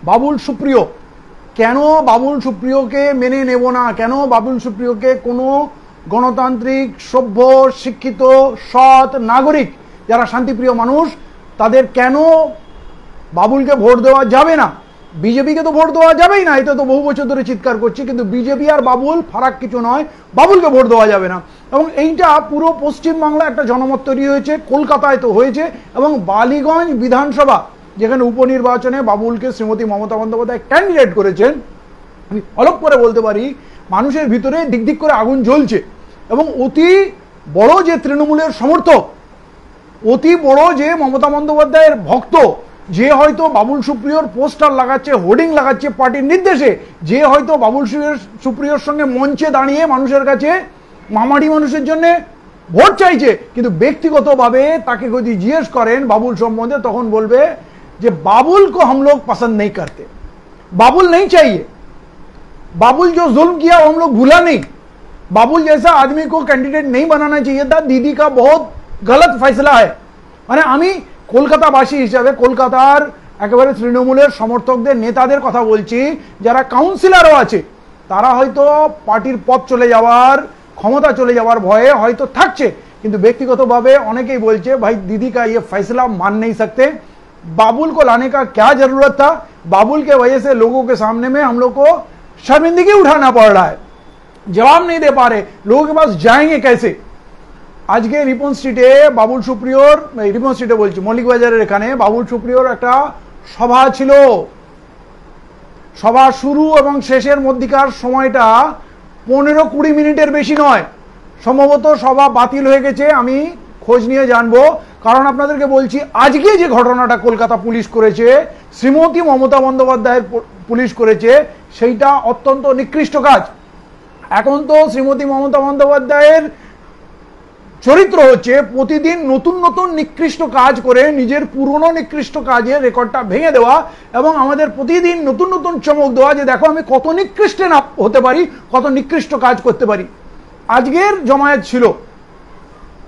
বাবুল সুপ্রিয়, কেন বাবুল সুপ্রিয়কে মেনে নেব না? কেন বাবুল সুপ্রিয়কে কোনো গণতান্ত্রিক, সভ্য, শিক্ষিত, সৎ নাগরিক যারা শান্তিপ্রিয় মানুষ তাদের কেন বাবুলকে ভোট দেওয়া যাবে না? বিজেপিকে তো ভোট দেওয়া যাবেই না, এটা তো বহু বছর ধরে চিৎকার করছি, কিন্তু বিজেপি আর বাবুল ফারাক কিছু নয়, বাবুলকে ভোট দেওয়া যাবে না। এবং এইটা পুরো পশ্চিমবাংলা একটা জনমত তৈরি হয়েছে, কলকাতায় তো হয়েছে, এবং বালিগঞ্জ বিধানসভা যেখানে উপনির্বাচনে বাবুলকে শ্রীমতী মমতা বন্দ্যোপাধ্যায় ক্যান্ডিডেট করেছেন, আমি অলপ করে বলতে পারি মানুষের ভিতরে দিক দিক করে আগুন জ্বলছে। এবং অতি বড় যে তৃণমূলের সমর্থক, অতি বড় যে মমতা বন্দ্যোপাধ্যায়ের ভক্ত, যে হয়তো বাবুল সুপ্রিয়র পোস্টার লাগাচ্ছে, হোর্ডিং লাগাচ্ছে পার্টির নির্দেশে, যে হয়তো বাবুল সুপ্রিয়র সঙ্গে মঞ্চে দাঁড়িয়ে মানুষের কাছে মামাটি মানুষের জন্য ভোট চাইছে, কিন্তু ব্যক্তিগতভাবে তাকে যদি জিজ্ঞেস করেন বাবুল সম্বন্ধে তখন বলবে যে बाबुल को हम लोग पसंद नहीं करते, बाबुल नहीं चाहिए, बाबुल जो जुल्म किया वो हम लोग भूला नहीं, बाबुल जैसा आदमी को कैंडिडेट नहीं बनाना चाहिए था, दीदी का बहुत गलत फैसला है। মানে আমি কলকাতাবাসী হিসাবে কলকাতার একেবারে তৃণমূলের সমর্থকদের নেতাদের কথা বলছি, যারা কাউন্সিলরও আছে, তারা হয়তো পার্টির পথ চলে যাওয়ার, ক্ষমতা চলে যাওয়ার ভয়ে হয়তো থাকছে, কিন্তু ব্যক্তিগতভাবে অনেকেই বলছে ভাই दीदी का ये फैसला मान नहीं सकते, बाबुल को लाने का क्या जरूरत था, बाबुल के वजह से लोगों के सामने में हम लोग को शर्मिंदगी उठाना पड़ रहा है, जवाब नहीं दे पा रहे, लोगों के पास जाएंगे कैसे। आज के रिपन स्ट्रीटे बाबुल सुप्रियोर, रिपन स्ट्रीटे बोलছি মল্লিক বাজারের এখানে বাবুল সুপ্রিয়র একটা সভা ছিল। সভা শুরু এবং শেষের মধ্যকার সময়টা 15-20 মিনিটের বেশি নয়, সম্ভবত সভা বাতিল হয়ে গেছে, আমি খোঁজ নিয়ে জানবো। কারণ আপনাদেরকে বলছি আজকে যে ঘটনাটা কলকাতা পুলিশ করেছে, শ্রীমতী মমতা বন্দ্যোপাধ্যায়ের পুলিশ করেছে, সেইটা অত্যন্ত নিকৃষ্ট কাজ। এখন তো শ্রীমতী মমতা বন্দ্যোপাধ্যায়ের চরিত্র হচ্ছে প্রতিদিন নতুন নতুন নিকৃষ্ট কাজ করে নিজের পুরনো নিকৃষ্ট কাজের রেকর্ডটা ভেঙে দেওয়া এবং আমাদের প্রতিদিন নতুন নতুন চমক দেওয়া যে দেখো আমি কত নিকৃষ্ট না হতে পারি, কত নিকৃষ্ট কাজ করতে পারি। আজকের জমায়েত ছিল,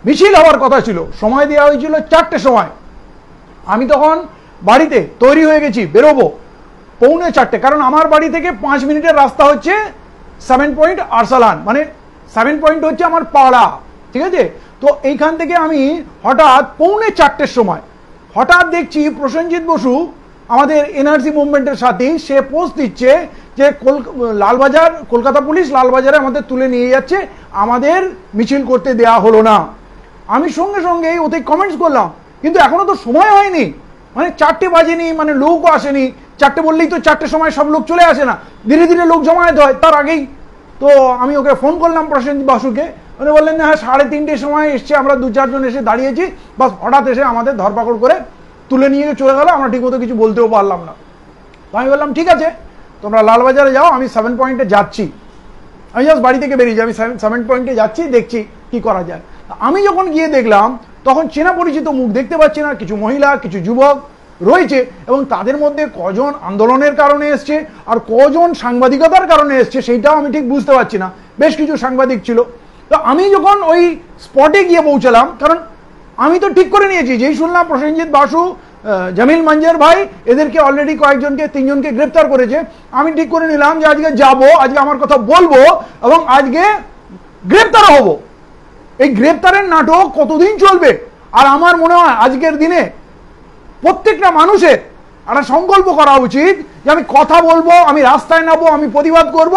মিছিল হওয়ার কথা ছিল, সময় দেওয়া হয়েছিল 4টের সময়। আমি তখন বাড়িতে তৈরি হয়ে গেছি, বেরোবো 3:45, কারণ আমার বাড়ি থেকে 5 মিনিটের রাস্তা হচ্ছে 7 পয়েন্ট আরসালান, মানে 7 পয়েন্ট হচ্ছে আমার পাড়া, ঠিক আছে। তো এইখান থেকে আমি হঠাৎ 3:45 সময় হঠাৎ দেখছি প্রসেনজিৎ বসু আমাদের এনআরসি মুভমেন্টের সাথে, সে পোস্ট দিচ্ছে যে লালবাজার, কলকাতা পুলিশ লালবাজারে আমাদের তুলে নিয়ে যাচ্ছে, আমাদের মিছিল করতে দেয়া হলো না। আমি সঙ্গে সঙ্গে ওতে কমেন্টস করলাম, কিন্তু এখনো তো সময় হয়নি, মানে 4টে বাজেনি, মানে লোকও আসেনি। 4টে বললেই তো 4টের সময় সব লোক চলে আসে না, ধীরে ধীরে লোক জমায়েত হয় তার আগেই। তো আমি ওকে ফোন করলাম প্রসেনজিৎ বাসুকে, উনি বললেন যে হ্যাঁ 3:30 সময় এসছে, আমরা 2-4 জন এসে দাঁড়িয়েছি, বাস হঠাৎ এসে আমাদের ধরপাকড় করে তুলে নিয়ে চলে গেল, আমরা ঠিকমতো কিছু বলতেও পারলাম না। তো আমি বললাম ঠিক আছে তোমরা লালবাজারে যাও, আমি 7 পয়েন্টে যাচ্ছি। আমি জাস্ট বাড়ি থেকে বেরিয়েছি, আমি 7 পয়েন্টে যাচ্ছি, দেখছি কি করা যায়। আমি যখন গিয়ে দেখলাম তখন চেনা পরিচিত মুখ দেখতে পাচ্ছি না, কিছু মহিলা, কিছু যুবক রয়েছে, এবং তাদের মধ্যে কজন আন্দোলনের কারণে এসছে আর কজন সাংবাদিকতার কারণে এসছে সেইটাও আমি ঠিক বুঝতে পারছি না। বেশ কিছু সাংবাদিক ছিল। তো আমি যখন ওই স্পটে গিয়ে পৌঁছলাম, কারণ আমি তো ঠিক করে নিয়েছি, যেই শুনলাম প্রসেনজিৎ বাসু, জামিল মঞ্জর ভাই এদেরকে অলরেডি কয়েকজনকে, 3জনকে গ্রেপ্তার করেছে, আমি ঠিক করে নিলাম যে আজকে যাব, আজকে আমার কথা বলবো এবং আজকে গ্রেপ্তার হব। এই গ্রেপ্তারের নাটক কতদিন চলবে? আর আমার মনে হয় আজকের দিনে প্রত্যেকটা মানুষের একটা সংকল্প করা উচিত যে আমি কথা বলবো, আমি রাস্তায় নামবো, আমি প্রতিবাদ করব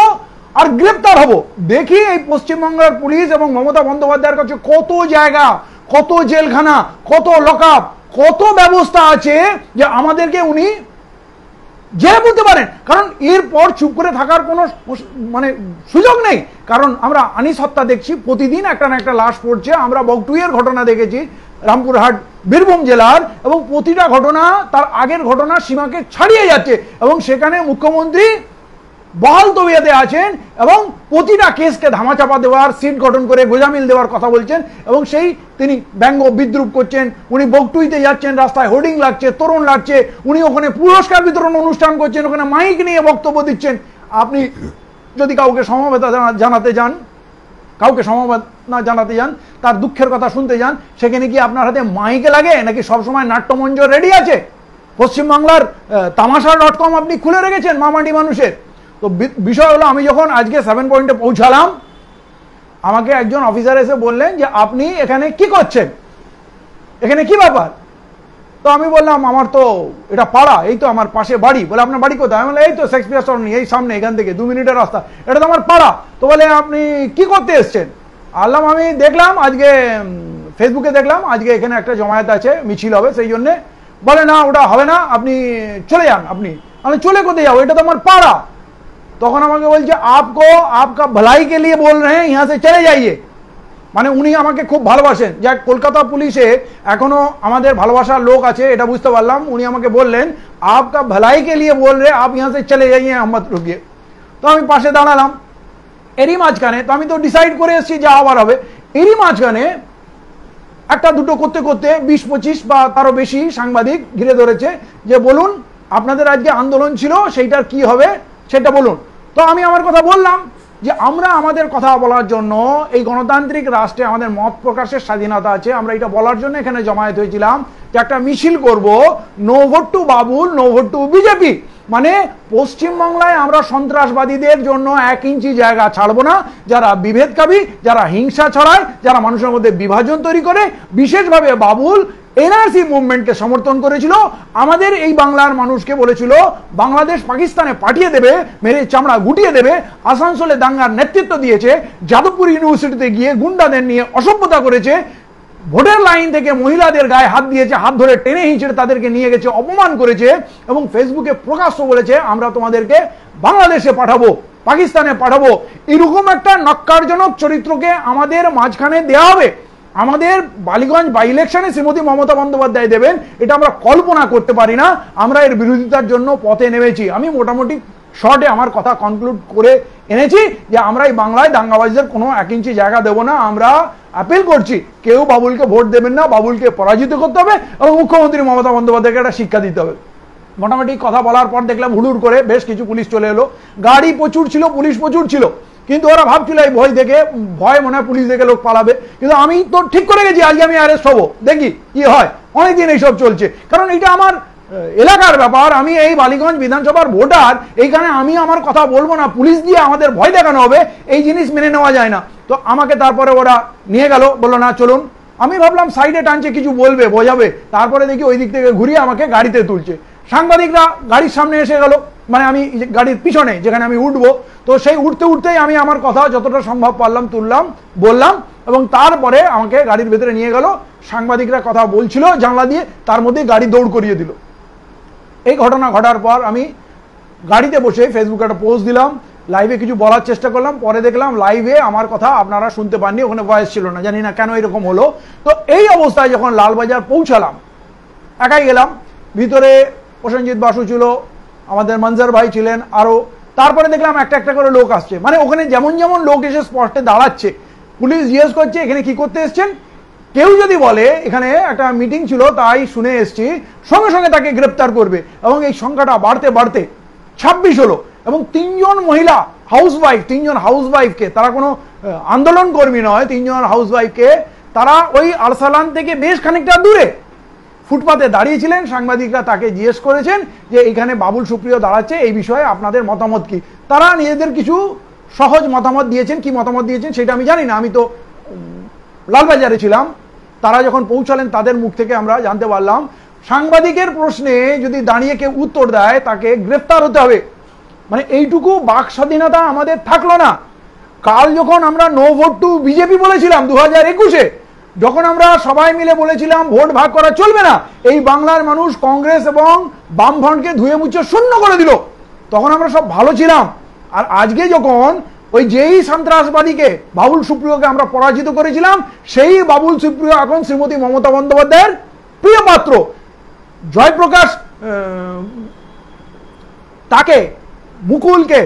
আর গ্রেপ্তার হব। দেখি এই পশ্চিমবাংলার পুলিশ এবং মমতা বন্দ্যোপাধ্যায়ের কাছে কত জায়গা, কত জেলখানা, কত লকআপ, কত ব্যবস্থা আছে যে আমাদেরকে উনি জেলে পড়তে পারেন। কারণ এরপর চুপ করে থাকার কোনো মানে সুযোগ নেই। কারণ আমরা আনিস হত্যা দেখছি, প্রতিদিন একটা না একটা লাশ পড়ছে। আমরা বগটুইয়ের ঘটনা দেখেছি রামপুরহাট বীরভূম জেলার, এবং প্রতিটা ঘটনা তার আগের ঘটনা সীমাকে ছাড়িয়ে যাচ্ছে, এবং সেখানে মুখ্যমন্ত্রী বহাল তবিয়তে আছেন এবং প্রতিটা কেসকে ধামাচাপা দেওয়ার, সিট গঠন করে গোজামিল দেওয়ার কথা বলছেন, এবং সেই তিনি ব্যঙ্গ বিদ্রুপ করছেন। উনি বগটুইতে যাচ্ছেন, রাস্তায় হোর্ডিং লাগছে, তোরণ লাগছে, উনি ওখানে পুরস্কার বিতরণ অনুষ্ঠান করছেন, ওখানে মাইক নিয়ে বক্তব্য দিচ্ছেন। আপনি যদি কাউকে সমবেদনা জানাতে যান, কাউকে সমবেদনা জানাতে যান, তার দুঃখের কথা শুনতে যান, সেখানে কি আপনার হাতে মাইক লাগে নাকি সবসময় নাট্যমঞ্চ রেডি আছে? পশ্চিমবাংলার তামাশা.com আপনি খুলে রেখেছেন মামাটি মানুষের। তো বিষয় হলো, আমি যখন আজকে 7 পয়েন্টে পৌঁছালাম, আমাকে একজন অফিসার এসে বললেন যে আপনি এখানে কি করছেন, এখানে কি ব্যাপার? তো আমি বললাম আমার তো এটা পাড়া, এই তো আমার পাশে বাড়ি। বলে আপনার বাড়ি কোথায়? আমি বললাম এই তো শেক্সপিয়ার সরণি, এই সামনে, এখান থেকে 2 মিনিটের রাস্তা, এটা তো আমার পাড়া। তো বলে আপনি কি করতে এসছেন? আল্লাম আমি দেখলাম আজকে ফেসবুকে দেখলাম আজকে এখানে একটা জমায়েত আছে, মিছিল হবে, সেই জন্যে। বলে না ওটা হবে না, আপনি চলে যান। আপনি আমি চলে কোথায় যাবো, এটা তো আমার পাড়া। তখন আমাকে বলছে আপকো আপকা ভলাই কে লিয়ে বল রহে হ্যাঁ, ইহাঁ সে চলে যাইয়ে। মানে উনি আমাকে খুব ভালোবাসেন। যাক, কলকাতা পুলিশে এখনো আমাদের ভালোবাসার লোক আছে, এটা বুঝতে পারলাম। উনি আমাকে বললেন আপকা ভলাই কে লিয়ে বল রে, আপ ইহাঁ সে চলে যাইয়ে আহমদ রুকিয়ে। তো আমি পাশে দাঁড়ালাম। এরই মাঝখানে তো আমি তো ডিসাইড করে এসেছি যা আবার হবে। এরই মাঝখানে একটা দুটো করতে করতে 20-25 বা তারও বেশি সাংবাদিক ঘিরে ধরেছে যে বলুন আপনাদের আজকে আন্দোলন ছিল, সেইটার কি হবে সেটা বলুন। তো আমি আমার কথা বললাম যে আমরা আমাদের কথা বলার জন্য, এই গণতান্ত্রিক রাষ্ট্রে আমাদের মত প্রকাশের স্বাধীনতা আছে, আমরা এটা বলার জন্য এখানে জমায়েত হয়েছিলাম যে একটা মিছিল করব, no vote to Babul, no vote to BJP. মানে পশ্চিমবাংলায় আমরা সন্ত্রাসবাদীদের জন্য 1 ইঞ্চি জায়গা ছাড়বো না। যারা বিভেদকারী, যারা হিংসা ছড়ায়, যারা মানুষের মধ্যে বিভাজন তৈরি করে, বিশেষভাবে বাবুল এনআরসি মুভমেন্টকে সমর্থন করেছিল, আমাদের এই বাংলার মানুষকে বলেছিল বাংলাদেশ পাকিস্তানে পাঠিয়ে দেবে, মেরে চামড়া গুটিয়ে দেবে। আসানসোলে দাঙ্গার নেতৃত্ব দিয়েছে, যাদবপুর ইউনিভার্সিটিতে গিয়ে গুন্ডাদের নিয়ে অসভ্যতা করেছে, ভোটের লাইন থেকে মহিলাদের গায়ে হাত দিয়েছে, হাত ধরে টেনে হিঁচড়ে তাদেরকে নিয়ে গেছে, অপমান করেছে এবং ফেসবুকে প্রকাশ্য বলেছে আমরা তোমাদেরকে বাংলাদেশে পাঠাবো, পাকিস্তানে পাঠাবো। এরকম একটা নক্কারজনক চরিত্রকে আমাদের মাঝখানে দেওয়া হবে। আমাদের বালিগঞ্জ বাই ইলেকশনে শ্রীমতী মমতা বন্দ্যোপাধ্যায় দেবেন, এটা আমরা কল্পনা করতে পারি না। আমরা এর বিরোধিতার জন্য পথে নেমেছি। আমি মোটামুটি শর্টে আমার কথা কনক্লুড করে এনেছি যে আমরা এই বাংলায় দাঙ্গাবাজদের কোনো 1 ইঞ্চি জায়গা দেব না। আমরা আপিল করছি, কেউ বাবুলকে ভোট দেবেন না, বাবুলকে পরাজিত করতে হবে এবং মুখ্যমন্ত্রী মমতা বন্দ্যোপাধ্যায়কে একটা শিক্ষা দিতে হবে। মোটামুটি কথা বলার পর দেখলাম হুড়ুড় করে বেশ কিছু পুলিশ চলে এলো। গাড়ি প্রচুর ছিল, পুলিশ প্রচুর ছিল, কিন্তু ওরা ভাবছিল এই ভয় মনে হয় পুলিশ দেখে লোক পালাবে। কিন্তু আমি তো ঠিক করে গেছি আজকে আমি অ্যারেস্ট হবো, দেখি কি হয়। অনেকদিন এইসব চলছে, কারণ এটা আমার এলাকার ব্যাপার। আমি এই বালিগঞ্জ বিধানসভার ভোটার, এইখানে আমি আমার কথা বলবো না, পুলিশ দিয়ে আমাদের ভয় দেখানো হবে, এই জিনিস মেনে নেওয়া যায় না। তো আমাকে তারপরে ওরা নিয়ে গেল, বললো না চলুন। আমি ভাবলাম সাইডে টানছে, কিছু বলবে, বোঝাবে। তারপরে দেখি ওই দিক থেকে ঘুরিয়ে আমাকে গাড়িতে তুলছে। সাংবাদিকরা গাড়ির সামনে এসে গেল, মানে আমি গাড়ির পিছনে যেখানে আমি উঠবো। তো সেই উঠতে উঠতেই আমি আমার কথা যতটা সম্ভব পারলাম তুললাম, বললাম, এবং তারপরে আমাকে গাড়ির ভেতরে নিয়ে গেল। সাংবাদিকরা কথা বলছিল জানলা দিয়ে, তার মধ্যে গাড়ি দৌড় করিয়ে দিল। এই ঘটনা ঘটার পর আমি গাড়িতে বসে ফেসবুকে একটা পোস্ট দিলাম, লাইভে কিছু বলার চেষ্টা করলাম। পরে দেখলাম লাইভে আমার কথা আপনারা শুনতে পাননি, ওখানে ভয়েস ছিল না, জানি না কেন এরকম হলো। তো এই অবস্থায় যখন লালবাজার পৌঁছালাম, একাই গেলাম, ভিতরে প্রসেনজিৎ বাসু ছিল, আমাদের মনজার ভাই ছিলেন আরো। তারপরে দেখলাম একটা একটা করে লোক আসছে, মানে ওখানে যেমন যেমন লোক এসে স্পটে দাঁড়াচ্ছে, পুলিশ জিজ্ঞেস করছে এখানে কি করতে এসছেন। কেউ যদি বলে এখানে একটা মিটিং ছিল তাই শুনে এসছি, সঙ্গে সঙ্গে তাকে গ্রেপ্তার করবে। এবং এই সংখ্যাটা বাড়তে বাড়তে 26 হলো। এবং 3 জন মহিলা হাউসওয়াইফ, 3 জন হাউসওয়াইফকে, তারা কোনো আন্দোলন কর্মী নয়, 3 জন হাউসওয়াইফকে তারা ওই আরসালান থেকে বেশ খানিকটা দূরে ফুটপাতে দাঁড়িয়েছিলেন। সাংবাদিকরা তাকে জিজ্ঞেস করেছেন যে এখানে বাবুল সুপ্রিয় দাঁড়াচ্ছে, এই বিষয়ে আপনাদের মতামত কি। তারা নিজেদের কিছু সহজ মতামত দিয়েছেন, কি মতামত দিয়েছেন সেটা আমি জানি না, আমি তো লালবাজারে ছিলাম। তারা যখন পৌঁছালেন তাদের মুখ থেকে আমরা জানতে পারলাম সাংবাদিকের প্রশ্নে যদি দাঁড়িয়ে কেউ উত্তর দেয় তাকে গ্রেফতার হতে হবে। মানে এইটুকু বাক স্বাধীনতা আমাদের থাকলো না। কাল যখন আমরা নো ভোট টু বিজেপি বলেছিলাম 2021-এ, যখন আমরা সবাই মিলে বলেছিলাম ভোট ভাগ করা চলবে না, এই বাংলার মানুষ কংগ্রেস এবং বামফ্রন্টকে ধুয়ে মুছে শূন্য করে দিল, তখন আমরা সব ভালো ছিলাম। আর আজকে যখন ওই যেই সন্ত্রাসবাদীকে বাবুল সুপ্রিয়কে আমরা পরাজিত করেছিলাম, সেই বাবুল সুপ্রিয় এখন শ্রীমতী মমতা বন্দ্যোপাধ্যায়ের প্রিয় পাত্র। জয়প্রকাশ তাকে, মুকুলকে,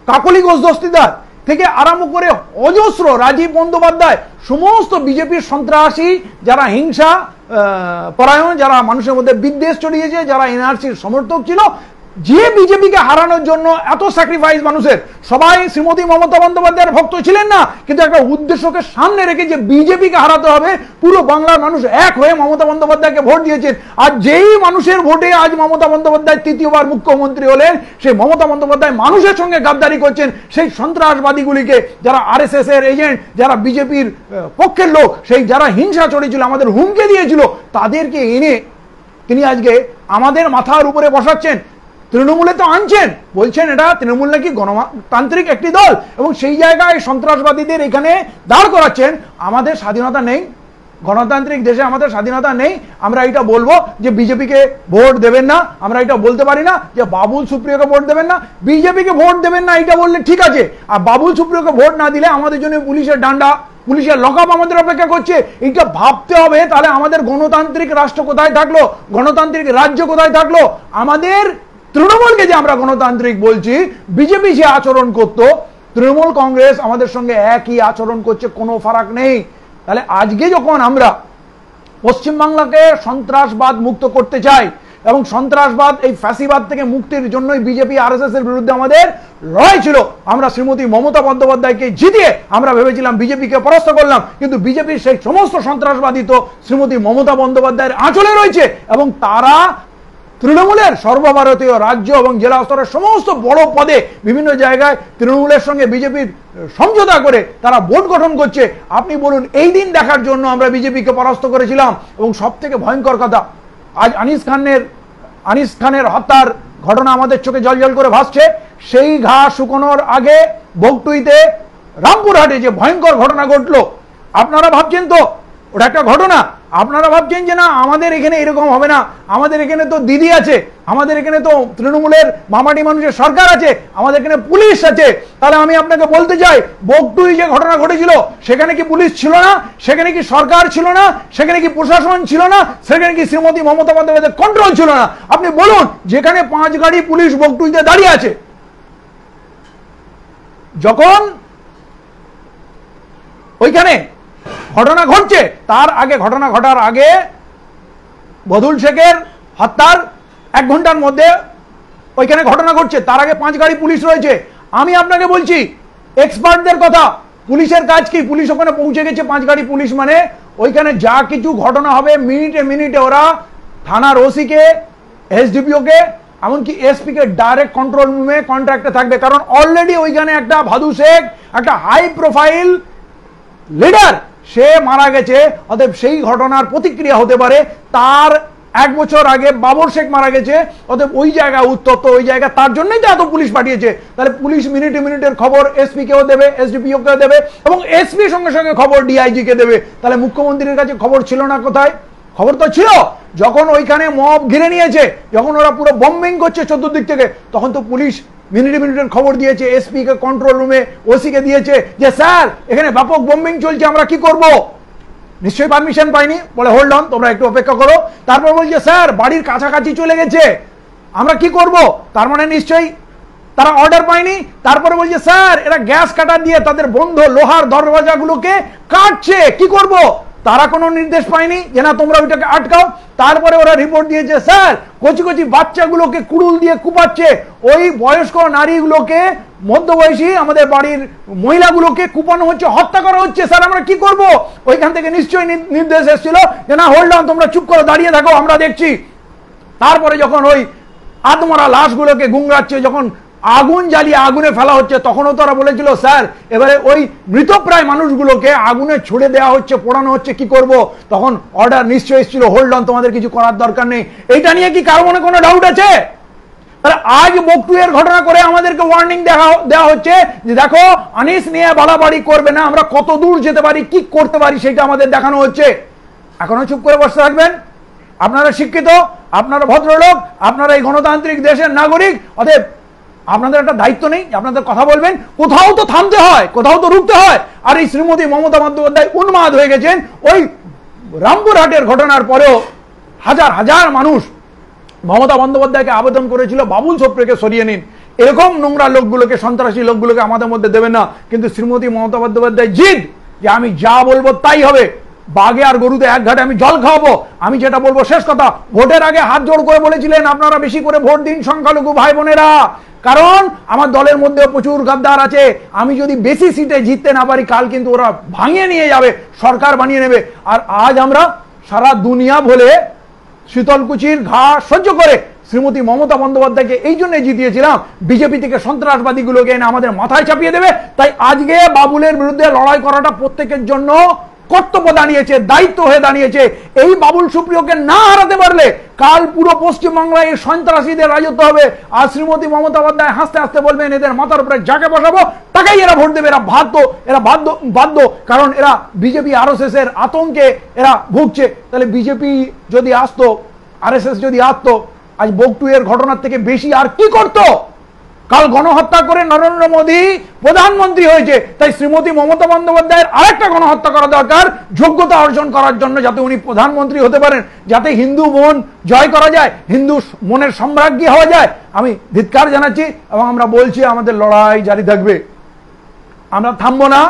কাকলি ঘোষ দস্তিদার থেকে আরম্ভ করে অজস্র, রাজীব বন্দ্যোপাধ্যায়, সমস্ত বিজেপির সন্ত্রাসী, যারা হিংসা পরায়ণ, যারা মানুষের মধ্যে বিদ্বেষ ছড়িয়েছে, যারা এনআরসির সমর্থক ছিল, যে বিজেপিকে হারানোর জন্য এত স্যাক্রিফাইস মানুষের, সবাই শ্রীমতী মমতা বন্দ্যোপাধ্যায়ের ভক্ত ছিলেন না, কিন্তু একটা উদ্দেশ্যকে সামনে রেখে যে বিজেপিকে হারাতে হবে, পুরো বাংলার মানুষ এক হয়ে মমতা বন্দ্যোপাধ্যায়কে ভোট দিয়েছেন। আর যেই মানুষের ভোটে আজ মমতা বন্দ্যোপাধ্যায় তৃতীয়বার মুখ্যমন্ত্রী হলেন, সেই মমতা বন্দ্যোপাধ্যায় মানুষের সঙ্গে গাদ্দারি করছেন। সেই সন্ত্রাসবাদীগুলিকে, যারা আরএসএস এর এজেন্ট, যারা বিজেপির পক্ষের লোক, সেই যারা হিংসা চড়েছিল, আমাদের হুমকি দিয়েছিল, তাদেরকে এনে তিনি আজকে আমাদের মাথার উপরে বসাচ্ছেন। তৃণমূলে তো আনছেন, বলছেন এটা তৃণমূল নাকি গণতান্ত্রিক একটি দল, এবং সেই জায়গায় সন্ত্রাসবাদীদের এখানে দাঁড় করাচ্ছেন। আমাদের স্বাধীনতা নেই, গণতান্ত্রিক দেশে আমাদের স্বাধীনতা নেই। আমরা এটা বলবো যে বিজেপিকে ভোট দেবেন না, আমরা এটা বলতে পারি না যে বাবুল সুপ্রিয়কে ভোট দেবেন না, বিজেপিকে ভোট দেবেন না, এটা বললে ঠিক আছে। আর বাবুল সুপ্রিয়কে ভোট না দিলে আমাদের জন্য পুলিশের ডান্ডা, পুলিশের লকআপ আমাদের অপেক্ষা করছে। এটা ভাবতে হবে, তাহলে আমাদের গণতান্ত্রিক রাষ্ট্র কোথায় থাকলো, গণতান্ত্রিক রাজ্য কোথায় থাকলো? আমাদের তৃণমূলকে যে আমরা গণতান্ত্রিক বলছি, বিজেপি যে আচরণ করতো, তৃণমূল কংগ্রেস আমাদের সঙ্গে একই আচরণ করছে, কোনো ফারাক নেই। তাহলে আজকে যখন আমরা পশ্চিমবাংলাকে সন্ত্রাসবাদ মুক্ত করতে চাই, এবং সন্ত্রাসবাদ এই ফ্যাসিবাদ থেকে মুক্তির জন্যই বিজেপি আরএসএস এর বিরুদ্ধে আমাদের লড়াই ছিল। আমরা শ্রীমতী মমতা বন্দ্যোপাধ্যায়কে জিতিয়ে আমরা ভেবেছিলাম বিজেপিকে পরাস্ত করলাম, কিন্তু বিজেপির সেই সমস্ত সন্ত্রাসবাদী তো শ্রীমতী মমতা বন্দ্যোপাধ্যায়ের আঁচলে রয়েছে, এবং তারা তৃণমূলের সর্বভারতীয় রাজ্য এবং জেলা স্তরের সমস্ত বড় পদে বিভিন্ন জায়গায় তৃণমূলের সঙ্গে বিজেপির সমঝোতা করে তারা বোর্ড গঠন করছে। আপনি বলুন, এই দিন দেখার জন্য আমরা বিজেপিকে পরাস্ত করেছিলাম। এবং সব থেকে ভয়ঙ্কর কথা, আজ আনিস খানের হত্যার ঘটনা আমাদের চোখে জলজল করে ভাসছে। সেই ঘা শুকোনোর আগে বগটুইতে, রামপুরহাটে যে ভয়ঙ্কর ঘটনা ঘটলো, আপনারা ভাবছেন তো ওটা একটা ঘটনা? আপনারা ভাবছেন যে না আমাদের এখানে এরকম হবে না, আমাদের এখানে তো দিদি আছে, আমাদের এখানে তো তৃণমূলের মামাটি মানুষের সরকার আছে, আমাদের এখানে পুলিশ আছে। তাহলে আমি আপনাকে বলতে চাই, বগটুই যে ঘটনা ঘটেছিল, সেখানে কি পুলিশ ছিল না? সেখানে কি সরকার ছিল না? সেখানে কি প্রশাসন ছিল না? সেখানে কি শ্রীমতী মমতা বন্দ্যোপাধ্যায়ের কন্ট্রোল ছিল না? আপনি বলুন, যেখানে 5 গাড়ি পুলিশ বগটুইতে দাঁড়িয়ে আছে, যখন ওইখানে ঘটনা ঘটছে, তার আগে, ঘটনা ঘটার আগে বদুল শেখের হত্যার 1 ঘন্টার মধ্যে ওইখানে ঘটনা ঘটছে, তার আগে 5 গাড়ি পুলিশ রয়েছে। আমি আপনাকে বলছি, এক্সপার্টদের কথা, পুলিশের কাজ কি? পুলিশ ওখানে পৌঁছে গেছে, 5 গাড়ি পুলিশ, মানে ওইখানে যা কিছু ঘটনা হবে মিনিটে মিনিটে ওরা থানার ওসিকে, এসডিপিওকে, এমনকি এসপি কে ডাইরেক্ট কন্ট্রোল রুমে কন্ট্রাক্টে থাকবে। কারণ অলরেডি ওইখানে একটা ভাদু শেখ, একটা হাই প্রোফাইল লিডার, সে মারা গেছে। অতএব সেই ঘটনার প্রতিক্রিয়া হতে পারে। তার 1 বছর আগে বাবর শেখ মারা গেছে, অতএব ওই জায়গা উত্তপ্ত, ওই জায়গা, তার জন্যই তো এত পুলিশ পাঠিয়েছে। তাহলে পুলিশ মিনিটে মিনিটের খবর এসপি কেও দেবে, এসডিপিও কেও দেবে, এবং এসপি সঙ্গে সঙ্গে খবর ডিআইজি কে দেবে। তাহলে মুখ্যমন্ত্রীর কাছে খবর ছিল না কোথায়? খবর তো ছিল। যখন ওইখানে মব ঘিরে নিয়েছে, যখন ওরা পুরো বম্বিং করছে চতুর্দিক থেকে, তখন তো পুলিশ মিনিটে মিনিটের খবর দিয়েছে, এসপি কে কন্ট্রোল রুমে, ওসি কে দিয়েছে যে স্যার এখানে ব্যাপক বম্বিং চলছে, আমরা কি করব? নিশ্চয়ই পারমিশন পাইনি, বলে হোল্ড অন, তোমরা একটু অপেক্ষা করো। তারপর বলছে স্যার বাড়ির কাছাকাছি চলে গেছে, আমরা কি করব? তার মানে নিশ্চয়ই তারা অর্ডার পায়নি। তারপরে বলছে স্যার এরা গ্যাস কাটার দিয়ে তাদের বন্ধ লোহার দরওয়াজাগুলোকে কাটছে, কি করব? তারা কোনো নির্দেশ পায়নি যে না তোমরা ওইটাকে আটকাও। তারপরে ওরা রিপোর্ট দিয়েছে স্যার কচি কচি বাচ্চাগুলোকে কুড়ুল দিয়ে কুপাচ্ছে, ওই বয়স্ক নারীগুলোকে, মধ্যবয়সী আমাদের বাড়ির মহিলাগুলোকে কুপানো হচ্ছে, হত্যা করা হচ্ছে, স্যার আমরা কি করব? ওইখান থেকে নিশ্চয়ই নির্দেশ এসেছিল যে না হোল্ড অন, তোমরা চুপ করে দাঁড়িয়ে থাকো, আমরা দেখছি। তারপরে যখন ওই আত্মরা লাশগুলোকে গুঙ্গাচ্ছে, যখন আগুন জ্বালিয়ে আগুনে ফেলা হচ্ছে, তখনও তারা বলেছিল স্যার এবারে ওই মৃতপ্রায় মানুষগুলোকে আগুনে ছুড়ে দেওয়া হচ্ছে, পোড়ানো হচ্ছে, কি করব? তখন অর্ডার নিশ্চয়ই এসেছিল হোল্ড অন, তোমাদের কিছু করার দরকার নেই। এইটা নিয়ে কি কারো মনে কোনো ডাউট আছে? আজ বকটুয়ের ঘটনা করে আমাদেরকে ওয়ার্নিং দেওয়া হচ্ছে যে দেখো আনিস নিয়ে বাড়াবাড়ি করবে না, আমরা কত দূর যেতে পারি, কি করতে পারি, সেটা আমাদের দেখানো হচ্ছে। এখনো চুপ করে বসে থাকবেন? আপনারা শিক্ষিত, আপনারা ভদ্রলোক, আপনারা এই গণতান্ত্রিক দেশের নাগরিক, অতএব আপনাদের একটা দায়িত্ব নেই, আপনাদের কথা বলবেন। কোথাও তো থামতে হয়, কোথাও তো রুখতে হয়। আর এই শ্রীমতী মমতা বন্দ্যোপাধ্যায় উন্মাদ হয়ে গেছেন। ওই রামপুরহাটের ঘটনার পরেও হাজার হাজার মানুষ মমতা বন্দ্যোপাধ্যায়কে আবেদন করেছিল বাবুল সুপ্রিয়কে সরিয়ে নিন, এরকম নোংরা লোকগুলোকে, সন্ত্রাসী লোকগুলোকে আমাদের মধ্যে দেবেন না। কিন্তু শ্রীমতী মমতা বন্দ্যোপাধ্যায় জিদ যে আমি যা বলবো তাই হবে, বাঘে আর গরুতে এক ঘাটে আমি জল খাওয়াবো। আমি যেটা বলবো শেষ কথা, ভোটের আগে হাত জোড় করে বলেছিলেন আপনারা বেশি করে ভোট দিন সংখ্যালঘু ভাই বোনেরা, কারণ আমার দলের মধ্যে প্রচুর গাদ্দার আছে। আমি যদি বেশি সিটে জিততে না পারি, কাল কিন্তু ওরা ভাঙিয়ে নিয়ে যাবে, সরকার বানিয়ে নেবে। আর আজ আমরা সারা দুনিয়া বলে শীতলকুচির ঘা সহ্য করে শ্রীমতী মমতা বন্দ্যোপাধ্যায়কে এই জন্য জিতিয়েছিলাম, বিজেপি থেকে সন্ত্রাসবাদীগুলোকে এনে আমাদের মাথায় চাপিয়ে দেবে। তাই আজকে বাবুলের বিরুদ্ধে লড়াই করাটা প্রত্যেকের জন্য কর্তব্য দাঁড়িয়েছে, দায়িত্ব হয়ে দাঁড়িয়েছে। এই বাবুল সুপ্রিয়কে না হারাতে পারলে কাল পুরো পশ্চিমবাংলায় এই সন্ত্রাসীদের রাজত্ব হবে। আর শ্রীমতী মমতা বন্দ্যোপাধ্যায় হাসতে হাসতে বলবেন এদের মাথার উপরে যাকে বসাবো তাকেই এরা ভোট দেবে। এরা বাধ্য, কারণ এরা বিজেপি আরএসএস এর আতঙ্কে এরা ভুগছে। তাহলে বিজেপি যদি আসতো, আরএসএস যদি আসতো, আজ বকটু এর ঘটনার থেকে বেশি আর কি করতো? কাল গণহত্যা করে নরেন্দ্র মোদী প্রধানমন্ত্রী হয়েছে, তাই শ্রীমতী মমতা বন্দ্যোপাধ্যায়ের আরেকটা গণহত্যা করা দরকার যোগ্যতা অর্জন করার জন্য, যাতে উনি প্রধানমন্ত্রী হতে পারেন, যাতে হিন্দু মন জয় করা যায়, হিন্দু মনের সম্রাজ্ঞী হওয়া যায়। আমি ধিক্কার জানাচ্ছি এবং আমরা বলছি আমাদের লড়াই জারি থাকবে, আমরা থামবো না।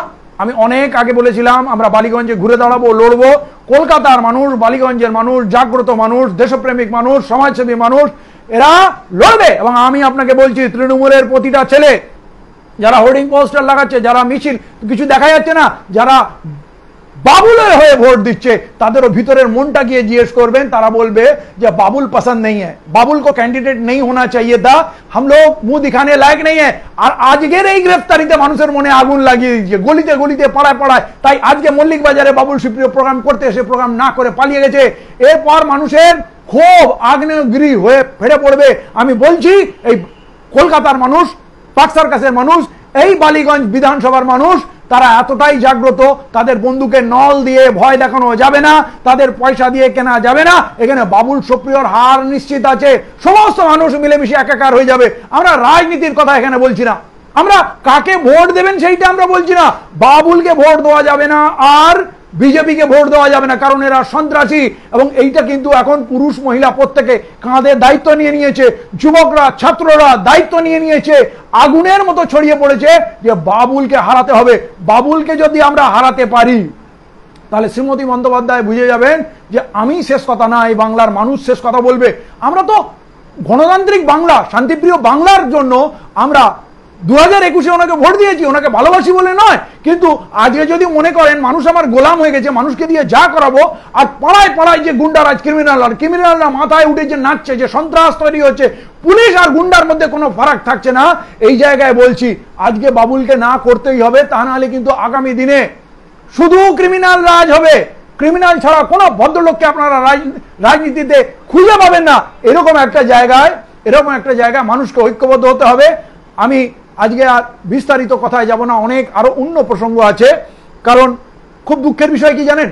আমি অনেক আগে বলেছিলাম আমরা বালিগঞ্জে ঘুরে দাঁড়াবো, লড়বো। কলকাতার মানুষ, বালিগঞ্জের মানুষ, জাগ্রত মানুষ, দেশপ্রেমিক মানুষ, সমাজসেবী মানুষ, এরা লড়বে। এবং আমি আপনাকে বলছি তৃণমূলের প্রতিটা ছেলে যারা হোর্ডিং পোস্টার লাগাচ্ছে, যারা মিছিল, কিছু দেখা যাচ্ছে না, যারা বাবুলের হয়ে ভোট দিচ্ছে, তাদেরও ভিতরের মনটা গিয়ে জিজ্ঞেস করবেন, তারা বলবে যে বাবুল पसंद नहीं है, बाबुल को कैंडिडेट नहीं होना चाहिए था, हम लोग मुंह दिखाने लायक नहीं है। আর আজকের এই গ্রেফতারিতে মানুষের মনে আগুন লাগিয়ে দিয়েছে, গলিতে গলিতে পাড়ায় পাড়ায়। তাই আজকে মল্লিক বাজারে বাবুল সুপ্রিয় প্রোগ্রাম করতে এসে প্রোগ্রাম না করে পালিয়ে গেছে। এরপর মানুষের ক্ষোভ আগ্নেয়গিরি হয়ে ফেড়ে পড়বে। আমি বলছি এই কলকাতার মানুষ, পার্ক সার্কাসের মানুষ, এই বালিগঞ্জ বিধানসভার মানুষ, তারা এতটাই জাগ্রত, তাদের বন্দুকের নল দিয়ে ভয় দেখানো যাবে না, তাদের পয়সা দিয়ে কেনা যাবে না। এখানে বাবুল সুপ্রিয়র হার নিশ্চিত আছে। সমস্ত মানুষ মিলেমিশে একাকার হয়ে যাবে। আমরা রাজনীতির কথা এখানে বলছি না, আমরা কাকে ভোট দেবেন সেইটা আমরা বলছি না। বাবুলকে ভোট দেওয়া যাবে না, আর বিজেপিকে ভোট দেওয়া যাবে না, কারণ এরা সন্ত্রাসী। এবং এইটা কিন্তু এখন পুরুষ মহিলা প্রত্যেকে কাঁধে দায়িত্ব নিয়ে নিয়েছে, যুবকরা ছাত্ররা দায়িত্ব নিয়ে নিয়েছে, আগুনের মতো ছড়িয়ে পড়েছে যে বাবুলকে হারাতে হবে। বাবুলকে যদি আমরা হারাতে পারি, তাহলে শ্রীমতী বন্দ্যোপাধ্যায় বুঝে যাবেন যে আমি শেষ কথা না, এই বাংলার মানুষ শেষ কথা বলবে। আমরা তো গণতান্ত্রিক বাংলা, শান্তিপ্রিয় বাংলার জন্য আমরা 2021-এ ওনাকে ভোট দিয়েছি, ওনাকে ভালোবাসি বলে নয়। কিন্তু আজকে যদি মনে করেন মানুষ আমার গোলাম হয়ে গেছে, মানুষকে দিয়ে যা করাবো, আর পাড়ায় পাড়ায় যে গুন্ডারাজ, ক্রিমিনালরা মাথায় উঠে যে নাচছে, যে সন্ত্রাস তৈরি হচ্ছে, পুলিশ আর গুন্ডার মধ্যে কোনো ফারাক থাকছে না, এই জায়গায় বলছি আজকে বাবুলকে না করতেই হবে। তা নাহলে কিন্তু আগামী দিনে শুধু ক্রিমিনাল রাজ হবে। ক্রিমিনাল ছাড়া কোনো ভদ্রলোককে আপনারা রাজনীতিতে খুঁজে পাবেন না। এরকম একটা জায়গায় মানুষকে ঐক্যবদ্ধ হতে হবে। আমি আজকে আর বিস্তারিত কথায় যাব না, অনেক আরো অন্য প্রসঙ্গ আছে। কারণ খুব দুঃখের বিষয় কি জানেন,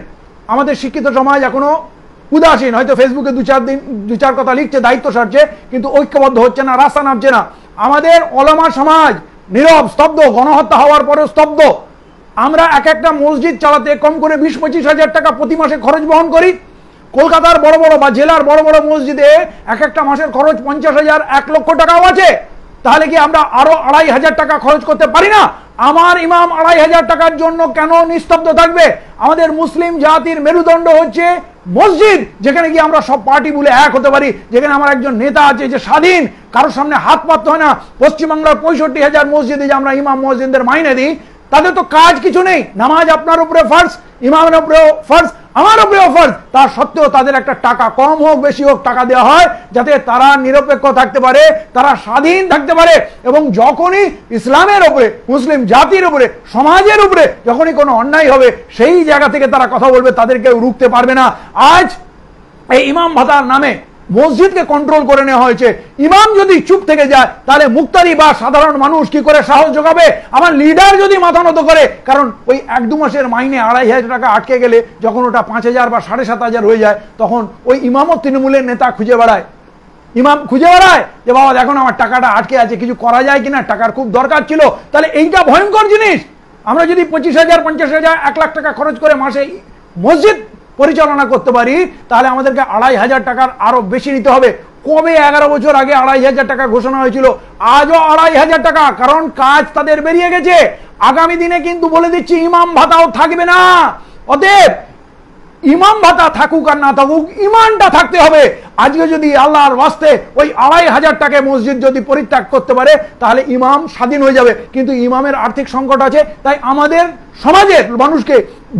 আমাদের শিক্ষিত সমাজ এখনো উদাসীন। হয়তো ফেসবুকে দু চার কথা লিখছে, দায়িত্ব সারছে, কিন্তু ঐক্যবদ্ধ হচ্ছে না, রাস্তা নামছে না। আমাদের ওলামা সমাজ নীরব, স্তব্ধ, গণহত্যা হওয়ার পরেও স্তব্ধ। আমরা একটা মসজিদ চালাতে কম করে 20-25 হাজার টাকা প্রতি মাসে খরচ বহন করি। কলকাতার বড় বড় বা জেলার বড় বড় মসজিদে একটা মাসের খরচ 50,000, 1 লক্ষ টাকাও আছে। তাহলে কি আমরা আরো 2,500 টাকা খরচ করতে পারি না? আমার ইমাম 2,500 টাকার জন্য কেন নিস্তব্ধ থাকবে? আমাদের মুসলিম জাতির মেরুদণ্ড হচ্ছে মসজিদ, যেখানে গিয়ে আমরা সব পার্টি বলে এক হতে পারি, যেখানে আমার একজন নেতা আছে যে স্বাধীন, কারোর সামনে হাত পাততে হয় না। পশ্চিমবাংলার 65,000 মসজিদে যে আমরা ইমাম মুয়াজ্জিনদের মাইনে দিই, তাদের তো কাজ কিছু নেই। নামাজ আপনার উপরে ফরজ, ইমামের উপরেও ফরজ, আমার উপরেও ফরজ। তার সত্ত্বেও তাদের একটা টাকা কম হোক বেশি হোক টাকা দেওয়া হয়, যাতে তারা নিরপেক্ষ থাকতে পারে, তারা স্বাধীন থাকতে পারে। এবং যখনই ইসলামের উপরে, মুসলিম জাতির উপরে, সমাজের উপরে যখনই কোনো অন্যায় হবে, সেই জায়গা থেকে তারা কথা বলবে, তাদেরকে রুখতে পারবে না। আজ এই ইমাম ভাতার নামে মসজিদকে কন্ট্রোল করে নেওয়া হয়েছে। ইমাম যদি চুপ থেকে যায়, তাহলে মুক্তারি বা সাধারণ মানুষ কি করে সাহস যোগাবে? আমার লিডার যদি মাথা নত করে, কারণ ওই 1-2 মাসের মাইনে 2,500 টাকা আটকে গেলে যখন ওটা 5,000 বা 7,500 হয়ে যায়, তখন ওই ইমামও তৃণমূলের নেতা খুঁজে বেড়ায়, ইমাম খুঁজে বেড়ায় যে বাবা দেখুন আমার টাকাটা আটকে আছে, কিছু করা যায় কিনা, টাকার খুব দরকার ছিল। তাহলে এইটা ভয়ঙ্কর জিনিস। আমরা যদি 25,000, 50,000, 1 লাখ টাকা খরচ করে মাসে মসজিদ পরিচালনা করতে পারি, তাহলে আমাদেরকে 2,500 টাকার আরো বেশি নিতে হবে। কবে 11 বছর আগে 2,500 টাকা ঘোষণা হয়েছিল, আজও 2,500 টাকা, কারণ কাজ তাদের বেরিয়ে গেছে। আগামী দিনে কিন্তু বলে দিচ্ছি ইমাম ভাতাও থাকবে না। অতএব ইমাম ভাতা থাকুক আর না থাকুক, ইমানটা থাকতে হবে। আজকে যদি আল্লাহর ওয়াস্তে ওই 2,500 টাকায় মসজিদ যদি পরিত্যাগ করতে পারে তাহলে ইমাম স্বাধীন হয়ে যাবে, কিন্তু ইমামের আর্থিক সংকট আছে। তাই আমাদের সমাজের মানুষকে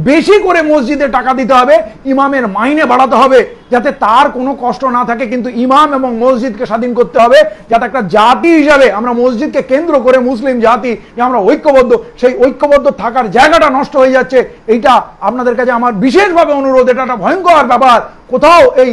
বেশি করে মসজিদে টাকা দিতে হবে, ইমামের মাইনে বাড়াতে হবে যাতে তার কোনো কষ্ট না থাকে, কিন্তু ইমাম এবং মসজিদকে স্বাধীন করতে হবে যাতে একটা জাতি হিসাবে আমরা মসজিদকে কেন্দ্র করে মুসলিম জাতি যে আমরা ঐক্যবদ্ধ, সেই ঐক্যবদ্ধ থাকার জায়গাটা নষ্ট হয়ে যাচ্ছে। এইটা আপনাদের কাছে আমার বিশেষভাবে অনুরোধ। এটা একটা ভয়ঙ্কর ব্যাপার। কোথাও এই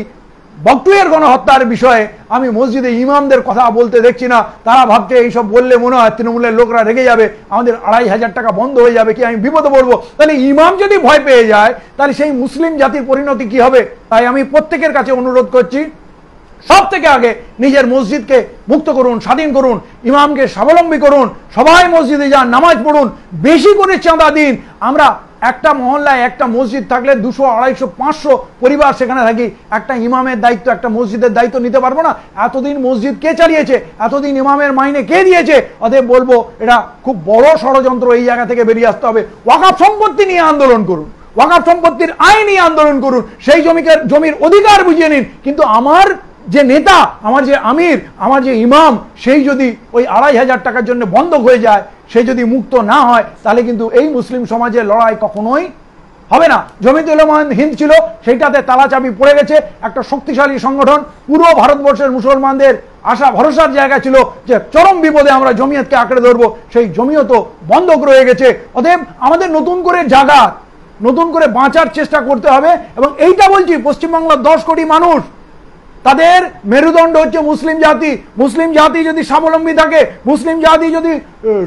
বকটুয়ের গণহত্যার বিষয়ে আমি মসজিদে ইমামদের কথা বলতে দেখছি না। তারা ভাবছে এইসব বললে মনে হয় তৃণমূলের লোকরা রেগে যাবে, আমাদের 2,500 টাকা বন্ধ হয়ে যাবে, কি আমি বিপদে পড়বো। তাহলে ইমাম যদি ভয় পেয়ে যায় তাহলে সেই মুসলিম জাতির পরিণতি কি হবে? তাই আমি প্রত্যেকের কাছে অনুরোধ করছি, সব থেকে আগে নিজের মসজিদকে মুক্ত করুন, স্বাধীন করুন, ইমামকে স্বাবলম্বী করুন, সবাই মসজিদে যান, নামাজ পড়ুন, বেশি করে চাঁদা দিন। আমরা একটা মহল্লায় একটা মসজিদ থাকলে 200, 250, 500 পরিবার সেখানে থাকি, একটা ইমামের দায়িত্ব, একটা মসজিদের দায়িত্ব নিতে পারবো না? এতদিন মসজিদ কে চালিয়েছে? এতদিন ইমামের মাইনে কে দিয়েছে? অতএব বলবো এটা খুব বড় ষড়যন্ত্র, এই জায়গা থেকে বেরিয়ে আসতে হবে। ওয়াকফ সম্পত্তি নিয়ে আন্দোলন করুন, ওয়াকফ সম্পত্তির আইন নিয়ে আন্দোলন করুন, সেই জমির অধিকার বুঝিয়ে নিন। কিন্তু আমার যে নেতা, আমার যে আমির, আমার যে ইমাম, সেই যদি ওই 2,500 টাকার জন্য বন্ধ হয়ে যায়, সে যদি মুক্ত না হয়, তাহলে কিন্তু এই মুসলিম সমাজের লড়াই কখনোই হবে না। জমিয়ত উলামা হিন্দ ছিল, সেইটাতে তালাচাবি পড়ে গেছে। একটা শক্তিশালী সংগঠন, পুরো ভারতবর্ষের মুসলমানদের আশা ভরসার জায়গা ছিল যে চরম বিপদে আমরা জমিয়তকে আঁকড়ে ধরবো, সেই জমিয়ত বন্ধক রয়ে গেছে। অতএব আমাদের নতুন করে জাগা, নতুন করে বাঁচার চেষ্টা করতে হবে। এবং এইটা বলছি, পশ্চিমবাংলার 10 কোটি মানুষ, তাদের মেরুদণ্ড হচ্ছে মুসলিম জাতি। মুসলিম জাতি যদি স্বাবলম্বী থাকে, মুসলিম জাতি যদি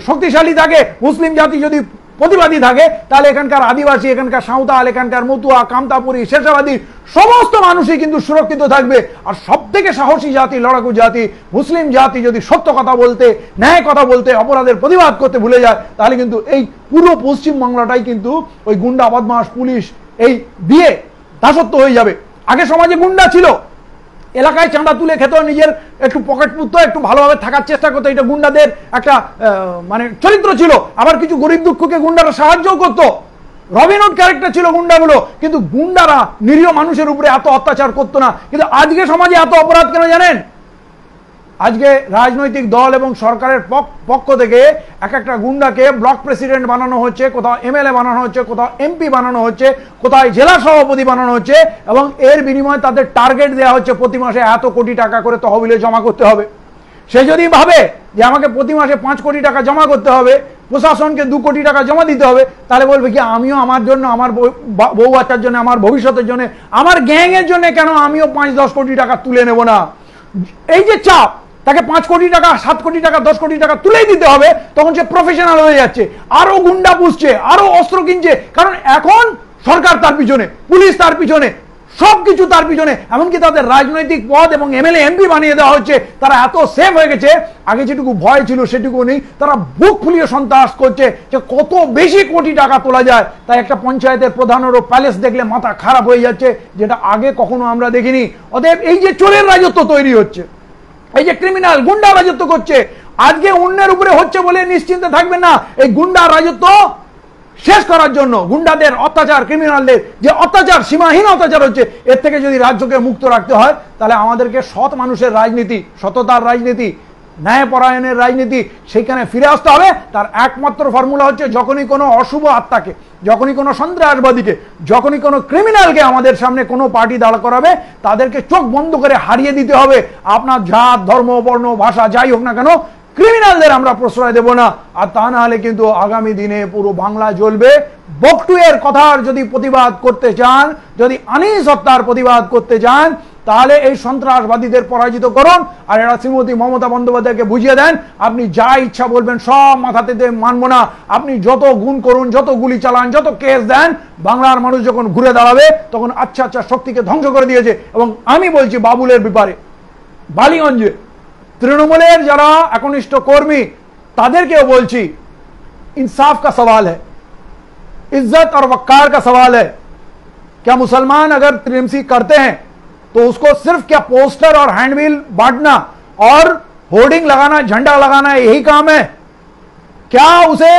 শক্তিশালী থাকে, মুসলিম জাতি যদি প্রতিবাদী থাকে, তাহলে এখানকার আদিবাসী, এখানকার সাঁওতাল, এখানকার মতুয়া, কামতাপুরী, শেষাবাদী সমস্ত মানুষই কিন্তু সুরক্ষিত থাকবে। আর সব থেকে সাহসী জাতি, লড়াকু জাতি মুসলিম জাতি যদি সত্য কথা বলতে, ন্যায় কথা বলতে, অপরাধের প্রতিবাদ করতে ভুলে যায়, তাহলে কিন্তু এই পুরো পশ্চিম বাংলাটাই কিন্তু ওই গুন্ডা, বদমাশ, পুলিশ এই দিয়ে দাসত্ব হয়ে যাবে। আগে সমাজে গুন্ডা ছিল, এলাকায় চাঁদা তুলে খেত, নিজের একটু পকেট পুরত, একটু ভালোভাবে থাকার চেষ্টা করতো, এটা গুন্ডাদের একটা মানে চরিত্র ছিল। আবার কিছু গরিব দুঃখকে গুন্ডারা সাহায্য করতো, রবিনহুড ক্যারেক্টার ছিল গুন্ডাগুলো। কিন্তু গুন্ডারা নিরীহ মানুষের উপরে এত অত্যাচার করতো না। কিন্তু আজকে সমাজে এত অপরাধ কেন জানেন? আজকে রাজনৈতিক দল এবং সরকারের পক্ষ থেকে এক একটা গুন্ডাকে ব্লক প্রেসিডেন্ট বানানো হচ্ছে, কোথাও এমএলএ বানানো হচ্ছে, কোথাও এমপি বানানো হচ্ছে, কোথায় জেলা সভাপতি বানানো হচ্ছে, এবং এর বিনিময়ে তাদের টার্গেট দেওয়া হচ্ছে প্রতি মাসে এত কোটি টাকা করে তহবিলে জমা করতে হবে। সে যদি ভাবে যে আমাকে প্রতি মাসে 5 কোটি টাকা জমা করতে হবে, প্রশাসনকে 2 কোটি টাকা জমা দিতে হবে, তাহলে বলবে কি আমিও আমার জন্য, আমার বউ বাচ্চার জন্য, আমার ভবিষ্যতের জন্য, আমার গ্যাংয়ের জন্য কেন আমিও 5-10 কোটি টাকা তুলে নেব না? এই যে চাপ, তাকে 5 কোটি টাকা, 7 কোটি টাকা, 10 কোটি টাকা তুলেই দিতে হবে, তখন সে প্রফেশনাল হয়ে যাচ্ছে, আরো গুন্ডা পুষছে, আরো অস্ত্র কিনছে। কারণ এখন সরকার তার পিছনে, পুলিশ তার পিছনে, সবকিছু তার পিছনে, এমনকি তাদের রাজনৈতিক পদ এবং এমএলএ এমপি বানিয়ে দেওয়া হচ্ছে। তারা এত সেফ হয়ে গেছে, আগে যেটুকু ভয় ছিল সেটুকু নেই। তারা বুক ফুলিয়ে সন্ত্রাস করছে যে কত বেশি কোটি টাকা তোলা যায়। তাই একটা পঞ্চায়েতের প্রধানেরও প্যালেস দেখলে মাথা খারাপ হয়ে যাচ্ছে, যেটা আগে কখনো আমরা দেখিনি। অতএব এই যে চোরের রাজত্ব তৈরি হচ্ছে, এই যে ক্রিমিনাল গুন্ডা রাজত্ব করছে, আজকে অন্যের উপরে হচ্ছে বলে নিশ্চিন্তে থাকবেন না। এই গুন্ডা রাজত্ব শেষ করার জন্য, গুন্ডাদের অত্যাচার, ক্রিমিনালদের যে অত্যাচার, সীমাহীন অত্যাচার হচ্ছে, এর থেকে যদি রাজ্যকে মুক্ত রাখতে হয়, তাহলে আমাদেরকে সৎ মানুষের রাজনীতি, সততার রাজনীতি, ন্যায়পরায়ণের রাজনীতি, সেইখানে ফিরে আসতে হবে। তার একমাত্র ফর্মুলা হচ্ছে যখনই কোনো অশুভ আত্মাকে, যখনই কোনো সন্ত্রাসবাদীকে, যখনই কোনো ক্রিমিনালকে আমাদের সামনে কোনো পার্টি দাঁড় করাবে, তাদেরকে চোখ বন্ধ করে হারিয়ে দিতে হবে। আপনার জাত, ধর্ম, বর্ণ, ভাষা যাই হোক না কেন, ক্রিমিনালদের আমরা প্রশ্রয় দেব না। আর তা না হলে কিন্তু আগামী দিনে পুরো বাংলা জ্বলবে। বকটুয়ের কথার যদি প্রতিবাদ করতে চান, যদি আনিস হত্যার প্রতিবাদ করতে চান, তাহলে এই সন্ত্রাসবাদীদের পরাজিত করুন। আর এরা শ্রীমতী মমতা বন্দ্যোপাধ্যায়কে বুঝিয়ে দেন, আপনি যা ইচ্ছা বলবেন সব মাথাতে মানব না। আপনি যত গুণ করুন, যত গুলি চালান, যত কেস দেন, বাংলার মানুষ যখন ঘুরে দাঁড়াবে তখন আচ্ছা আচ্ছা শক্তিকে ধ্বংস করে দিয়েছে। এবং আমি বলছি বাবুলের ব্যাপারে, বালিগঞ্জে তৃণমূলের যারা একনিষ্ঠ কর্মী, তাদেরকেও বলছি, इंसाफ का सवाल है, इज्जत और वकार का सवाल है। क्या मुसलमान अगर टीएमसी करते हैं तो उसको सिर्फ क्या पोस्टर और हैंडबिल बांटना और होर्डिंग लगाना, झंडा लगाना यही काम है? क्या उसे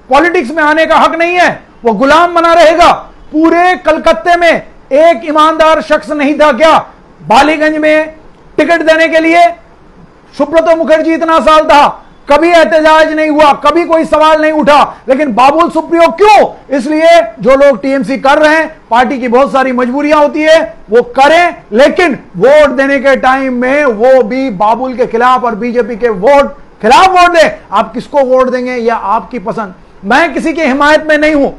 पॉलिटिक्स में आने का हक नहीं है? वो गुलाम बना रहेगा? पूरे कलकत्ते में एक ईमानदार शख्स नहीं था क्या बालीगंज में टिकट देने के लिए? सुब्रतो मुखर्जी इतना साल था, कभी एहतजाज नहीं हुआ, कभी कोई सवाल नहीं उठा, लेकिन बाबुल सुप्रियो क्यों? इसलिए जो लोग टीएमसी कर रहे हैं, पार्टी की बहुत सारी मजबूरियां होती है, वो करें, लेकिन वोट देने के टाइम में वो भी बाबुल के खिलाफ और बीजेपी के खिलाफ वोट दे। आप किसको वोट देंगे या आपकी पसंद। मैं किसी की हिमायत में नहीं हूं,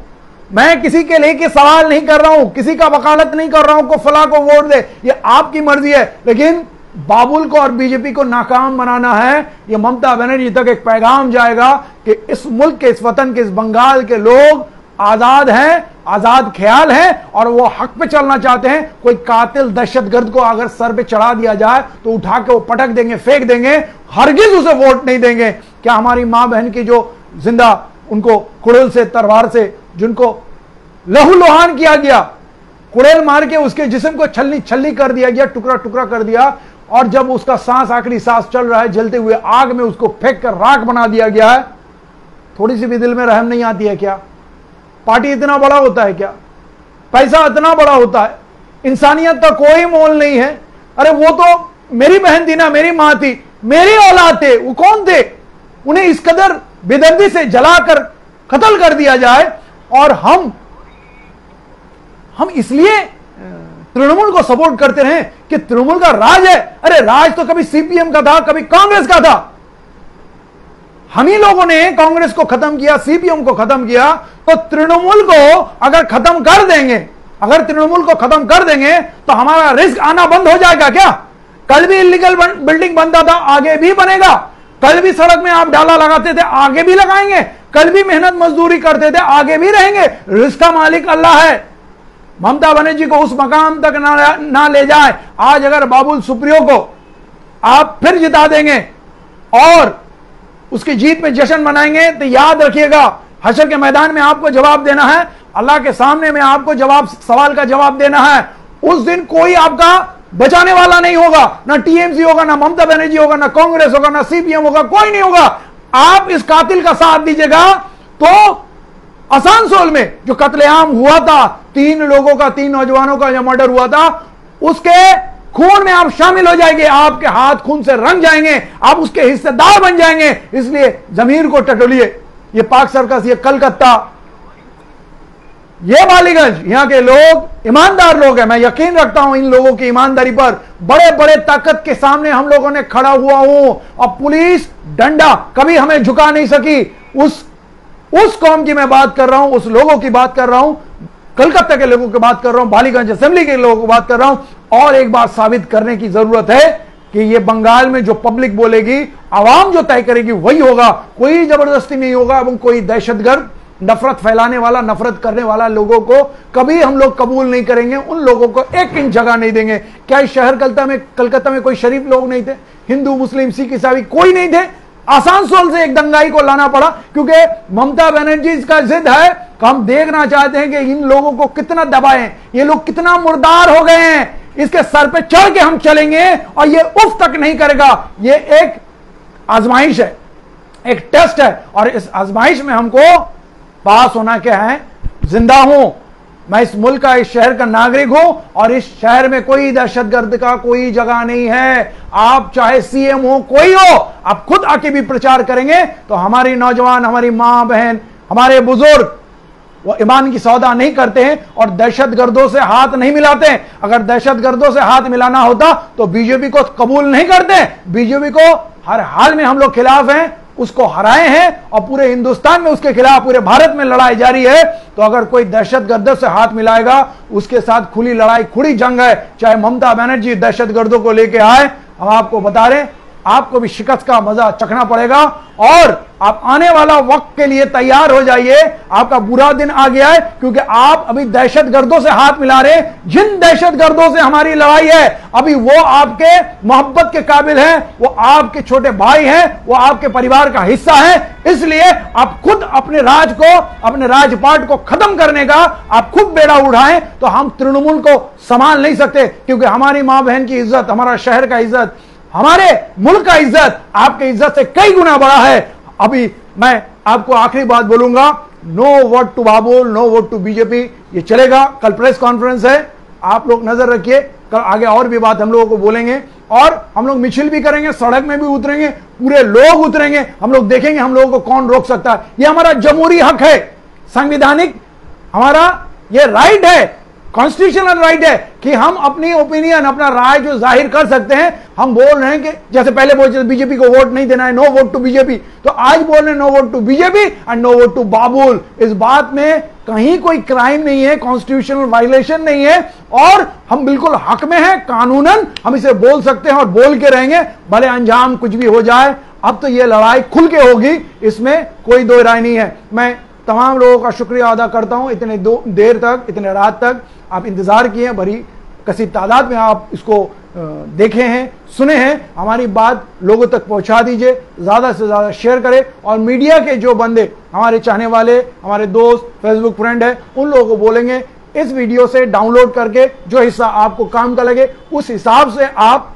मैं किसी के लेके सवाल नहीं कर रहा हूं, किसी का वकालत नहीं कर रहा हूं को फला को वोट दे, ये आपकी मर्जी है, लेकिन बाबुल को और बीजेपी को नाकाम बनाना है। ये ममता बनर्जी तक एक पैगाम जाएगा कि इस मुल्क के, इस वतन के, इस बंगाल के लोग आजाद हैं, आजाद ख्याल हैं और वो हक पे चलना चाहते हैं। कोई कातिल दहशतगर्द को अगर सर पे चढ़ा दिया जाए तो उठा के वो पटक देंगे, फेंक देंगे, हरगिज उसे वोट नहीं देंगे। क्या हमारी मां बहन की जो जिंदा, उनको कुड़ेल से, तलवार से, जिनको लहूलुहान किया गया, कुड़ेल मार के उसके जिस्म को छलनी छलनी कर दिया गया, टुकड़ा टुकड़ा कर दिया, और जब उसका सांस, आखिरी सांस चल रहा है, जलते हुए आग में उसको फेंक कर राख बना दिया गया है, थोड़ी सी भी दिल में रहम नहीं आती है क्या? पार्टी इतना बड़ा होता है क्या? पैसा इतना बड़ा होता है? इंसानियत का कोई मोल नहीं है? अरे वो तो मेरी बहन थी ना, मेरी मां थी, मेरी औलाद थे, वो कौन थे? उन्हें इस कदर बेदर्दी से जलाकर कत्ल कर दिया जाए और हम इसलिए तृणमूल को सपोर्ट करते रहे कि तृणमूल का राज है। अरे राज तो कभी सीपीएम का था, कभी कांग्रेस का था। हम ही लोगों ने कांग्रेस को खत्म किया, सीपीएम को खत्म किया, तो तृणमूल को अगर खत्म कर देंगे, अगर तृणमूल को खत्म कर देंगे तो हमारा रिस्क आना बंद हो जाएगा क्या? कल भी इलीगल बिल्डिंग बनता था, आगे भी बनेगा। कल भी सड़क में आप डाला लगाते थे, आगे भी लगाएंगे। कल भी मेहनत मजदूरी करते थे, आगे भी रहेंगे। रिस्क का मालिक अल्लाह है। ममता बनर्जी को उस मकाम तक ना ले जाए। आज अगर बाबुल सुप्रियो को आप फिर जिता देंगे और उसकी जीत में जश्न मनाएंगे, तो याद रखिएगा हशर के मैदान में आपको जवाब देना है, अल्लाह के सामने में आपको सवाल का जवाब देना है। उस दिन कोई आपका बचाने वाला नहीं होगा, ना टीएमसी होगा, ना ममता बनर्जी होगा, ना कांग्रेस होगा, ना सीपीएम होगा, कोई नहीं होगा। आप इस कातिल का साथ दीजिएगा तो आसनसोल में जो कत्लेआम हुआ था, 3 लोगों का, 3 नौजवानों का जो मर्डर हुआ था, उसके खून में आप शामिल हो जाएंगे, आपके हाथ खून से रंग जाएंगे, आप उसके हिस्सेदार बन जाएंगे। इसलिए जमीर को टटोलिए। ये पाक सर्कस, ये कलकत्ता, ये बालीगंज, यहां के लोग ईमानदार लोग हैं। मैं यकीन रखता हूं इन लोगों की ईमानदारी पर। बड़े बड़े ताकत के सामने हम लोगों ने खड़ा हुआ हूं और पुलिस डंडा कभी हमें झुका नहीं सकी। उस कौम की मैं बात कर रहा हूं, उस लोगों की बात कर रहा हूं, कलकत्ता के लोगों की बात कर रहा हूं, बालीगंज असेंबली के लोगों की बात कर रहा हूं। और एक बात साबित करने की जरूरत है कि ये बंगाल में जो पब्लिक बोलेगी, आवाम जो तय करेगी वही होगा। कोई जबरदस्ती नहीं होगा এবং कोई दहशतगर्द, नफरत फैलाने वाला, नफरत करने वाला लोगों को कभी हम लोग कबूल नहीं करेंगे। उन लोगों को 1 इंच जगह नहीं देंगे। क्या इस शहर कलकत्ता में कोई शरीफ लोग नहीं थे? हिंदू, मुस्लिम, सिख, ईसाई कोई नहीं थे? आसनसोल से एक दंगाई को लाना पड़ा क्योंकि ममता बनर्जी का जिद है कि हम देखना चाहते हैं कि इन लोगों को कितना दबाएं, ये लोग कितना मुर्दार हो गए हैं, इसके सर पे चढ़ के हम चलेंगे और ये उफ तक नहीं करेगा। ये एक आजमाइश है, एक टेस्ट है और इस आजमाइश में हमको पास होना क्या है। जिंदा हूं मैं, इस मुल्क का, इस शहर का नागरिक हूं और इस शहर में कोई दहशतगर्द का कोई जगह नहीं है। आप चाहे सीएम हो, कोई हो, आप खुद आके भी प्रचार करेंगे तो हमारी नौजवान, हमारी मां बहन, हमारे बुजुर्ग वो ईमान की सौदा नहीं करते हैं और दहशतगर्दों से हाथ नहीं मिलाते हैं। अगर दहशतगर्दों से हाथ मिलाना होता तो बीजेपी को कबूल नहीं करते। बीजेपी को हर हाल में हम लोग खिलाफ हैं, उसको हराए हैं और पूरे हिंदुस्तान में उसके खिलाफ, पूरे भारत में लड़ाई जारी है। तो अगर कोई दहशतगर्द से हाथ मिलाएगा, उसके साथ खुली लड़ाई, खुली जंग है। चाहे ममता बनर्जी दहशतगर्दों को लेके आए, हम आपको बता रहे हैं आपको भी शिकस्त का मजा चखना पड़ेगा और आप आने वाला वक्त के लिए तैयार हो जाइए। आपका बुरा दिन आ गया है क्योंकि आप अभी दहशतगर्दों से हाथ मिला रहे हैं। जिन दहशतगर्दों से हमारी लड़ाई है, अभी वो आपके मोहब्बत के काबिल हैं, वो आपके छोटे भाई हैं, वो आपके परिवार का हिस्सा है। इसलिए आप खुद अपने राज को, अपने राजपाट को खत्म करने का आप खुद बेड़ा उठाएं तो हम तृणमूल को संभाल नहीं सकते। क्योंकि हमारी मां बहन की इज्जत, हमारा शहर का इज्जत, हमारे मुल्क का इज्जत आपके इज्जत से कई गुना बड़ा है। अभी मैं आपको आखिरी बात बोलूंगा, no vote to Babul, no vote to BJP, ये चलेगा। कल प्रेस कॉन्फ्रेंस है, आप लोग नजर रखिए, कल आगे और भी बात हम लोगों को बोलेंगे और हम लोग मिছিল भी करेंगे, सड़क में भी उतरेंगे, पूरे लोग उतरेंगे, हम लोग देखेंगे हम लोगों को कौन रोक सकता है। यह हमारा जमहूरी हक है, संवैधानिक हमारा ये राइट है, कॉन्स्टिट्यूशनल राइट है कि हम अपनी ओपिनियन, अपना राय जो जाहिर कर सकते हैं। हम बोल रहे हैं कि जैसे पहले बोल रहे बीजेपी को वोट नहीं देना है, नो वोट टू बीजेपी, तो आज बोल रहे हैं no vote to BJP and no vote to Babul. इस बात में कहीं कोई क्राइम नहीं है, कॉन्स्टिट्यूशनल वायलेशन नहीं है और हम बिल्कुल हक में हैं, कानूनन हम इसे बोल सकते हैं और बोल के रहेंगे, भले अंजाम कुछ भी हो जाए। अब तो यह लड़ाई खुल के होगी, इसमें कोई दो राय नहीं है। मैं तमाम लोगों का शुक्रिया अदा करता हूं, इतने देर तक, इतने रात तक आप इंतजार किए, बड़ी कसीर तादाद में आप इसको देखे हैं, सुने हैं। हमारी बात लोगों तक पहुंचा दीजिए, ज्यादा से ज्यादा शेयर करें और मीडिया के जो बंदे हमारे चाहने वाले, हमारे दोस्त, फेसबुक फ्रेंड है, उन लोगों को बोलेंगे इस वीडियो से डाउनलोड करके जो हिस्सा आपको काम का लगे उस हिसाब से आप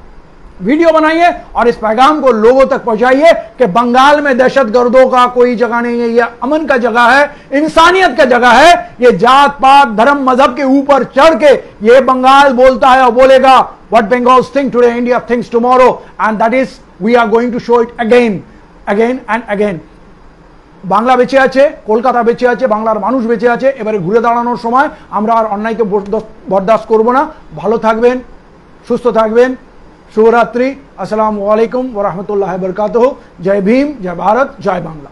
वीडियो बनाइए और इस पैगाम को लोगों तक पहुंचाइए कि बंगाल में दहशतगर्दों का कोई जगह नहीं है, यह अमन का जगह है, इंसानियत का जगह है। ये जात पात धर्म मजहब के ऊपर चढ़ के ये बंगाल बोलता है और बोलेगा what Bengal's think today India thinks tomorrow and that is we are going to show it again and again. Bangla বেঁচে আছে, কলকাতা বেঁচে আছে, বাংলার মানুষ বেঁচে আছে। এবারে ঘুরে দাঁড়ানোর সময় আমরা আর অন্যায়কে বরদাস্ত করব না। ভালো থাকবেন, সুস্থ থাকবেন। शुभरात्रि, अस्सलामु अलैकुम व रहमतुल्लाहि व बरकातुहू। जय भीम, जय भारत, जय बांग्ला।